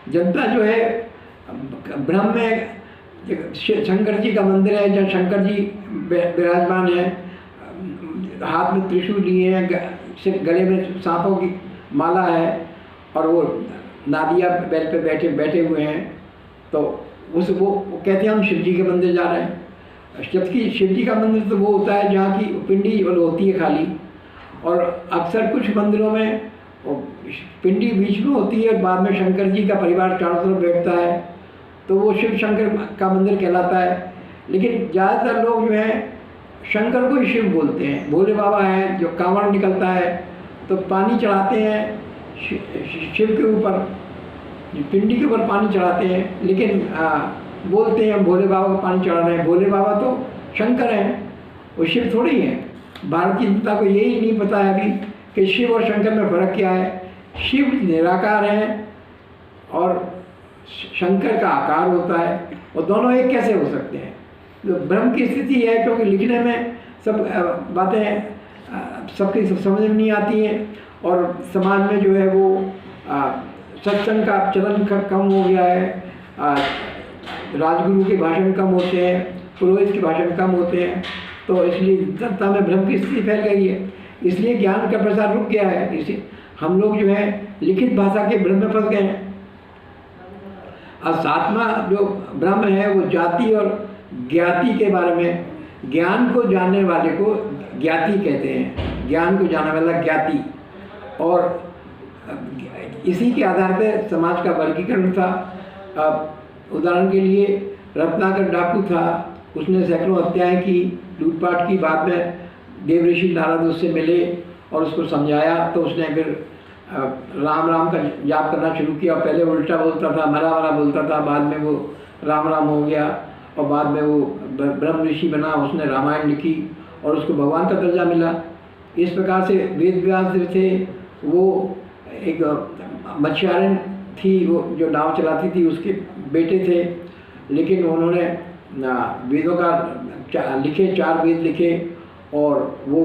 जनता जो है ब्रह्म में शंकर जी का मंदिर है जहाँ शंकर जी विराजमान है, हाथ में त्रिशूल लिए हैं, सिर्फ गले में सांपों की माला है और वो नादिया बैल पे बैठे हुए हैं। तो वो कहते हैं हम शिव जी के मंदिर जा रहे हैं, जबकि शिव जी का मंदिर तो वो होता है जहाँ की पिंडी होती है खाली, और अक्सर कुछ मंदिरों में पिंडी बीच में होती है, बाद में शंकर जी का परिवार चारों तरफ बैठता है, तो वो शिव शंकर का मंदिर कहलाता है। लेकिन ज़्यादातर लोग जो हैं शंकर को ही शिव बोलते हैं। भोले बाबा हैं, जो कांवड़ निकलता है तो पानी चढ़ाते हैं शिव के ऊपर, पिंडी के ऊपर पानी चढ़ाते हैं, लेकिन बोलते हैं भोले बाबा को पानी चढ़ा रहे हैं। भोले बाबा तो शंकर हैं, वो शिव थोड़ी हैं। भारतीय जनता को यही नहीं पता है अभी कि शिव और शंकर में फ़र्क क्या है। शिव निराकार हैं और शंकर का आकार होता है, और दोनों एक कैसे हो सकते हैं। तो ब्रह्म की स्थिति है, क्योंकि लिखने में सब बातें सबकी समझ में नहीं आती हैं, और समाज में जो है वो सत्संग का चलन कम हो गया है, राजगुरु के भाषण कम होते हैं, पुरोहित के भाषण कम होते हैं, तो इसलिए जनता में भ्रम की स्थिति फैल गई है। इसलिए ज्ञान का प्रसार रुक गया है। इसी हम लोग जो है लिखित भाषा के भ्रम में फंस गए हैं। और सातवां जो ब्रह्म है वो जाति और ज्ञाति के बारे में, ज्ञान को जानने वाले को ज्ञाति कहते हैं, ज्ञान को जानने वाला ज्ञाति, और इसी के आधार पर समाज का वर्गीकरण था। उदाहरण के लिए रत्नाकर डाकू था, उसने सैकड़ों हत्याएं की, लूटपाट की। बाद में देवऋषि नारद उससे मिले और उसको समझाया, तो उसने फिर राम राम का जाप करना शुरू किया। पहले उल्टा बोलता था, मरा मरा बोलता था, बाद में वो राम राम हो गया, और बाद में वो ब्रह्म ऋषि बना, उसने रामायण लिखी और उसको भगवान का दर्जा मिला। इस प्रकार से वेद व्यास जो थे वो एक मत्स्यायन थी, वो जो नाव चलाती थी, उसके बेटे थे, लेकिन उन्होंने वेदों का लिखे, 4 वेद लिखे, और वो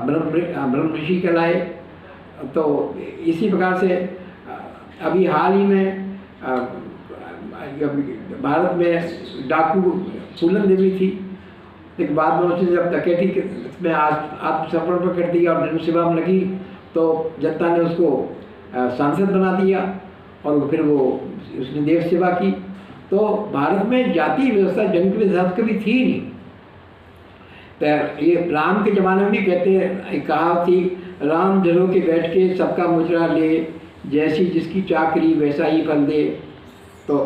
ब्रह्म ऋषि कहलाए। तो इसी प्रकार से अभी हाल ही में भारत में डाकू फूलन देवी थी, लेकिन बाद में उसने जब डकैती में आत्मसमर्पण कर दिया और जनसेवा में लगी, तो जनता ने उसको सांसद बना दिया, और फिर वो उसने देव सेवा की। तो भारत में जाति व्यवस्था जंग व्यवस्था कभी थी नहीं। तो ये राम के ज़माने में भी कहते हैं, कहा थी, राम जलों के बैठ के सबका मुजरा ले, जैसी जिसकी चाकरी वैसा ही फल दे। तो